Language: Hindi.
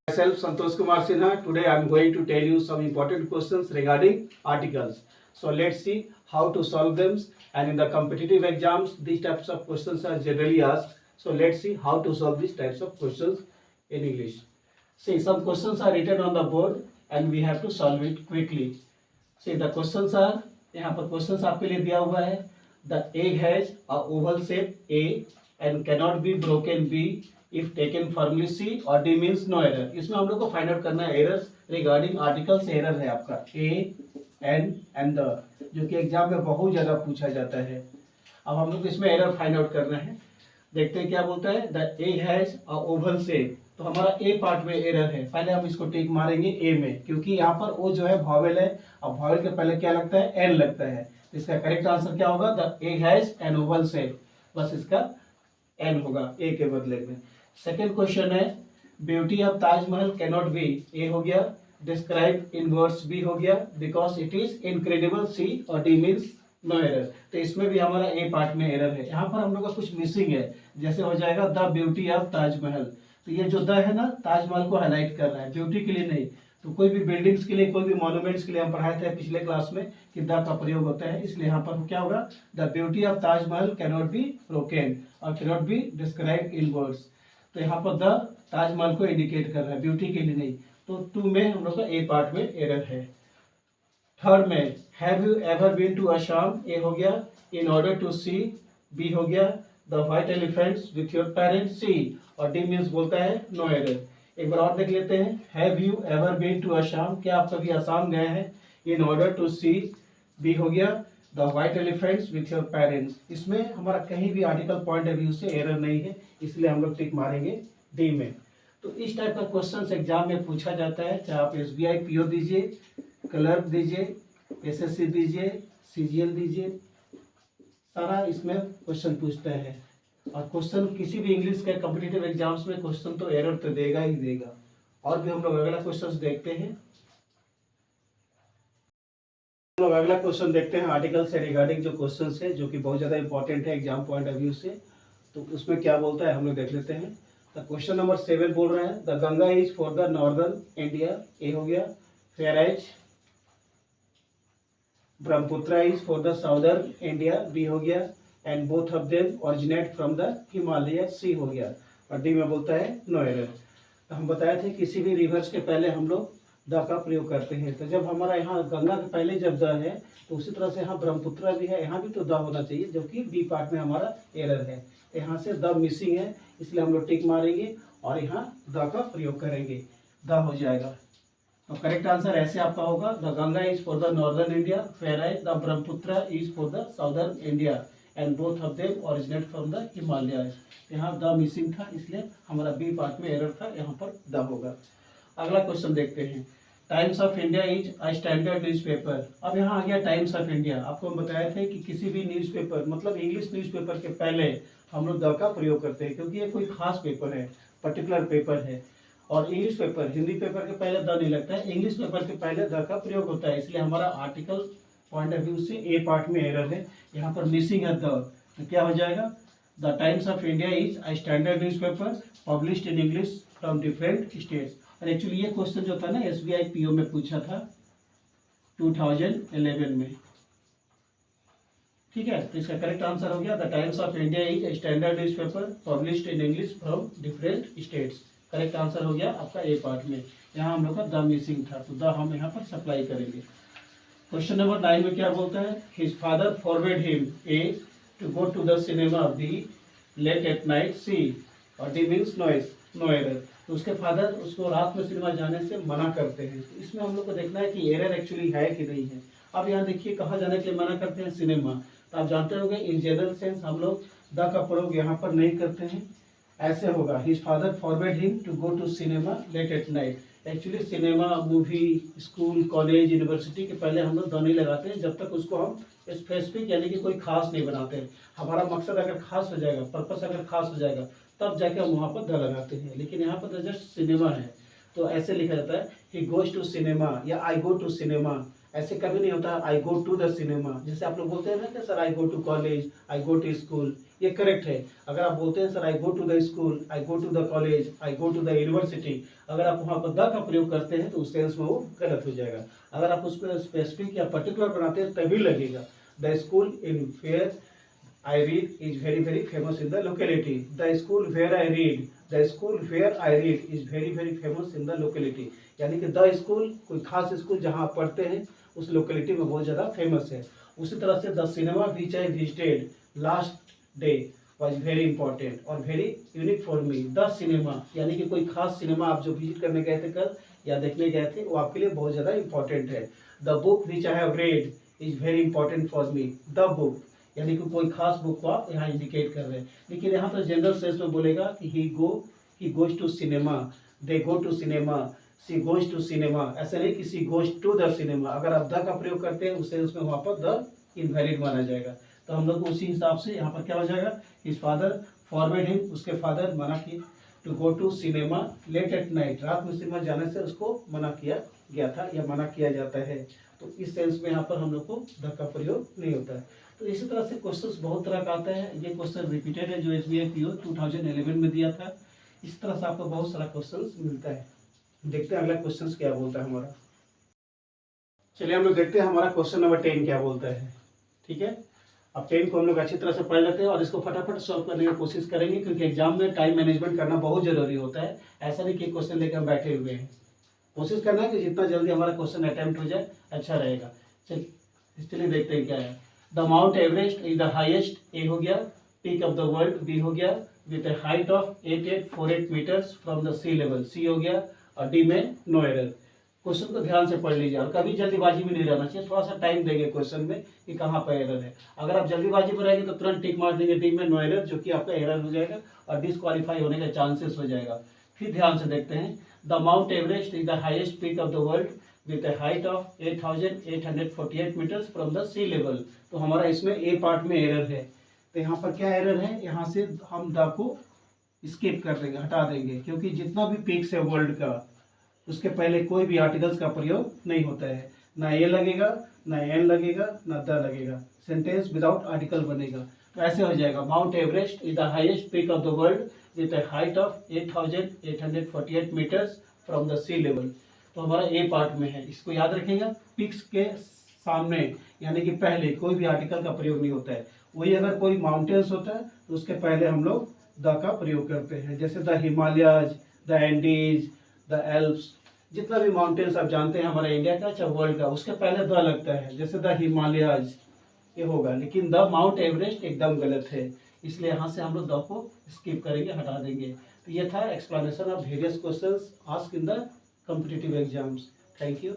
Myself Santosh Kumar Sinha. Today I am going to tell you some important questions regarding articles. So let's see how to solve them. And in the competitive exams, these types of questions are generally asked. So let's see how to solve these types of questions in English. See, some questions are written on the board and we have to solve it quickly. See, the questions are, यहाँ पर questions आपके लिए दिया हुआ है. The egg has a oval shape A and cannot be broken B if taken firmly. C or D means no error. इसमें हम लोग को फाइंड आउट करना है एरर्स रिगार्डिंग आर्टिकल्स. एरर है आपका A, N and the, जो कि एग्जाम में बहुत ज़्यादा पूछा जाता है. अब हम लोग इसमें एरर फाइंड आउट करना है. देखते हैं क्या बोलता है. The egg has a oval shape. तो हमारा ए पार्ट में एरर है. पहले हम इसको टिक मारेंगे ए में, क्योंकि यहाँ पर ओ जो है वॉवेल है. अब वॉवेल के पहले क्या लगता है, एन लगता है. इसका करेक्ट आंसर क्या होगा, the egg has an oval shape. बस इसका एन होगा ए के बदले में. सेकेंड क्वेश्चन है, beauty of Taj Mahal cannot B. ए हो गया. डिस्क्राइब इन वर्ड्स बी हो गया. Because it is incredible. सी और डी मीन्स नो एरर. तो इसमें भी हमारा ए पार्ट में एरर है. यहाँ पर हम लोग का कुछ मिसिंग है. जैसे हो जाएगा द ब्यूटी ऑफ ताजमहल. तो ये जो द है ना, ताजमहल को हाईलाइट कर रहा है, ब्यूटी के लिए नहीं. तो कोई भी बिल्डिंग्स के लिए, कोई भी मॉन्यूमेंट्स के लिए हम पढ़ाए थे पिछले क्लास में कि द का प्रयोग होता है. इसलिए यहाँ पर क्या होगा, the beauty of Taj Mahal cannot be broken और cannot be describe in words. तो यहाँ पर द ताजमहल को इंडिकेट कर रहा है, ब्यूटी के लिए नहीं. तो टू में हम लोग का ए पार्ट में एरर है. थर्ड में, have you ever been to Assam. A हो गया. In order to see. B हो गया. The white elephants with your parents. C और डी मीन्स बोलता है नो एरर. एक बार और देख लेते हैं. Have you ever been to Assam. क्या आप कभी असम गए हैं. In order to see. B हो गया. The white elephants with your parents. इसमें हमारा कहीं भी आर्टिकल पॉइंट ऑफ व्यू से एरर नहीं है, इसलिए हम लोग टिक मारेंगे डी में. तो इस टाइप का क्वेश्चन एग्जाम में पूछा जाता है. चाहे आप SBI PO दीजिए, क्लर्क दीजिए, SSC दीजिए, CGL दीजिए, सारा इसमें क्वेश्चन पूछता है. और क्वेश्चन किसी भी इंग्लिश के कॉम्पिटिटिव एग्जाम्स में क्वेश्चन तो एरर तो देगा ही देगा. और भी हम लोग अगला क्वेश्चन देखते हैं. हम लोग अगला क्वेश्चन देखते हैं आर्टिकल से रिगार्डिंग जो क्वेश्चन है, जो कि बहुत ज़्यादा इंपॉर्टेंट है एग्जाम पॉइंट ऑफ व्यू से. तो उसमें क्या बोलता है हम लोग देख लेते हैं. तो क्वेश्चन नंबर 7 बोल रहे हैं, the Ganga is for the northern India. A हो गया. फेराइज. Brahmaputra is for the southern India. B हो गया. And both of them originate from the Himalaya. C हो गया. और डी में बोलता है नो एरर. तो हम बताए थे किसी भी रिवर्स के पहले हम लोग द का प्रयोग करते हैं. तो जब हमारा यहाँ गंगा के पहले जब द है, तो उसी तरह से यहाँ ब्रह्मपुत्र भी है, यहाँ भी तो द होना चाहिए, जबकि बी पार्ट में हमारा एरर है. यहाँ से द मिसिंग है, इसलिए हम लोग टिक मारेंगे और यहाँ द का प्रयोग करेंगे. द हो जाएगा. तो करेक्ट आंसर ऐसे आपका होगा, the Ganga is for the northern India. फेराइज. The Brahmaputra is for the southern India and both of them originate from the Himalaya. यहाँ द मिसिंग था, इसलिए हमारा बी पार्ट में एरर था, यहाँ पर द होगा. अगला क्वेश्चन देखते हैं. Times of India is a standard newspaper. अब यहाँ आ गया टाइम्स ऑफ इंडिया. आपको हम बताए थे कि किसी भी न्यूज़पेपर, मतलब इंग्लिश न्यूज़पेपर के पहले हम लोग द का प्रयोग करते हैं, क्योंकि ये कोई खास पेपर है, पर्टिकुलर पेपर है. और इंग्लिश पेपर, हिंदी पेपर के पहले द नहीं लगता है, इंग्लिश पेपर के पहले द का प्रयोग होता है. इसलिए हमारा आर्टिकल पॉइंट ऑफ व्यू से ए पार्ट में एरर है. यहाँ पर मिसिंग है द. तो क्या हो जाएगा, the times of India is a standard newspaper published in English from different states. और एक्चुअली ये क्वेश्चन जो था ना SBI PO में पूछा था 2011 में. ठीक है. तो इसका करेक्ट आंसर हो गया, the times of India is a standard newspaper published in English from different states. Correct answer हो गया आपका ए पार्ट में. यहाँ हम लोग का द मिसिंग था, तो द हम यहाँ पर सप्लाई करेंगे. क्वेश्चन नंबर 9 में क्या बोलता है, his father forward him. A to go to the cinema. B late at night. C और डी मीन्स नो एरर. तो उसके फादर उसको रात में सिनेमा जाने से मना करते हैं. तो इसमें हम लोग को देखना है कि एरर एक्चुअली है कि नहीं है. अब यहाँ देखिए कहाँ जाने के लिए मना करते हैं, सिनेमा. तो आप जानते होंगे इन जनरल सेंस हम लोग द का प्रयोग यहाँ पर नहीं करते हैं. ऐसे होगा, his father forward him to go to cinema late at night. Actually cinema, movie, school, college, university के पहले हम लोग द नहीं लगाते हैं, जब तक उसको हम स्पेसिफिक यानी कि कोई खास नहीं बनाते हैं. हमारा मकसद अगर खास हो जाएगा, पर्पस अगर खास हो जाएगा, तब जाके हम वहाँ पर द लगाते हैं. लेकिन यहाँ पर जस्ट सिनेमा है, तो ऐसे लिखा जाता है ही गोज टू सिनेमा या आई गो टू सिनेमा. ऐसे कभी नहीं होता I go to the cinema. जैसे आप लोग बोलते हैं ना कि sir I go to college, I go to school, ये करेक्ट है। अगर आप बोलते हैं sir I go to the school, I go to the college, I go to the university, अगर आप वहाँ पर द का प्रयोग करते हैं तो उस सेंस में वो गलत हो जाएगा। अगर आप उसको स्पेसिफिक या पर्टिकुलर बनाते हैं तभी लगेगा। The school in where I read is very famous in the locality. The school where I read, the school where I read is very famous in the locality. यानी कि द स्कूल कोई खास स्कूल जहाँ आप पढ़ते हैं उस लोकेलिटी में बहुत ज़्यादा फेमस है। उसी तरह से the cinema which I visited last day was very important और very unique for me. The cinema यानी कि कोई खास सिनेमा आप जो विजिट करने गए थे कल या देखने गए थे वो आपके लिए बहुत ज़्यादा इंपॉर्टेंट है। The book which I have read is very important for me. The book यानी कि कोई खास बुक को आप यहाँ इंडिकेट कर रहे हैं। लेकिन यहाँ पर जनरल सेंस में बोलेगा कि he goes to cinema, they go to cinema, she goes to cinema. ऐसा नहीं कि she goes to the cinema. अगर आप द का प्रयोग करते हैं उस सेंस में वहाँ पर द इनवैलिड माना जाएगा। तो हम लोग को उसी हिसाब से यहाँ पर क्या हो जाएगा, हिज फादर फॉरवर्ड हिम, उसके फादर मना किए to go to cinema late at night, रात में सिनेमा जाने से उसको मना किया गया था या मना किया जाता है। तो इस सेंस में यहाँ पर हम लोग को द का प्रयोग नहीं होता है। तो इसी तरह से क्वेश्चंस बहुत तरह का आता है। ये क्वेश्चन रिपीटेड है जो SBI PO 2011 में दिया था। इस तरह से आपको बहुत सारा क्वेश्चंस मिलता है। देखते हैं अगला क्वेश्चंस क्या बोलता है हमारा। चलिए हम लोग देखते हैं हमारा क्वेश्चन नंबर 10 क्या बोलता है। ठीक है, अब 10 को हम लोग अच्छी तरह से पढ़ लेते हैं और इसको फटाफट सॉल्व करने की कोशिश करेंगे, क्योंकि एग्जाम में टाइम मैनेजमेंट करना बहुत जरूरी होता है। ऐसा नहीं कि क्वेश्चन लेकर हम बैठे हुए हैं। कोशिश करना है कि जितना जल्दी हमारा क्वेश्चन अटेम्प्ट हो जाए अच्छा रहेगा। चलिए देखते हैं क्या है। The Mount Everest is the highest, A हो गया, peak of the world, B हो गया, with a height of 8848 metres from the sea level, C हो गया, और डी में नो एरर। क्वेश्चन को ध्यान से पढ़ लीजिए और कभी जल्दीबाजी में नहीं रहना चाहिए। थोड़ा सा टाइम देंगे क्वेश्चन में कि कहाँ पर एरर है। अगर आप जल्दीबाजी में रहेंगे तो तुरंत टिक मार देंगे डी में नो एरर, जो कि आपका एरर हो जाएगा और डिसक्वालीफाई होने का चांसेस हो जाएगा। फिर ध्यान से देखते हैं। The Mount Everest is the highest peak of the world with a height of 8848 meters from the sea level। तो हमारा इसमें ए पार्ट में एरर है। तो यहाँ पर क्या एरर है, यहाँ से हम द को स्किप कर देंगे, हटा देंगे, क्योंकि जितना भी पीक्स है वर्ल्ड का उसके पहले कोई भी आर्टिकल्स का प्रयोग नहीं होता है। ना ए लगेगा, ना एन लगेगा, ना द लगेगा। सेंटेंस विदाउट आर्टिकल बनेगा। तो ऐसे हो जाएगा, Mount Everest is the highest peak of the world with a height of 8848 metres from the sea level. तो हमारा ए पार्ट में है, इसको याद रखिएगा। पिक्स के सामने यानी कि पहले कोई भी आर्टिकल का प्रयोग नहीं होता है। वही अगर कोई माउंटेन्स होता है तो उसके पहले हम लोग द का प्रयोग करते हैं। जैसे the Himalayas, the Andes, the Alps, जितना भी माउंटेन्स आप जानते हैं हमारे इंडिया का चाहे वर्ल्ड का, उसके पहले द लगता है। जैसे द हिमालयाज ये होगा, लेकिन द माउंट एवरेस्ट एकदम गलत है, इसलिए यहाँ से हम लोग द को स्किप करेंगे, हटा देंगे। तो ये था explanation of various questions asked in the competitive exams. Thank you.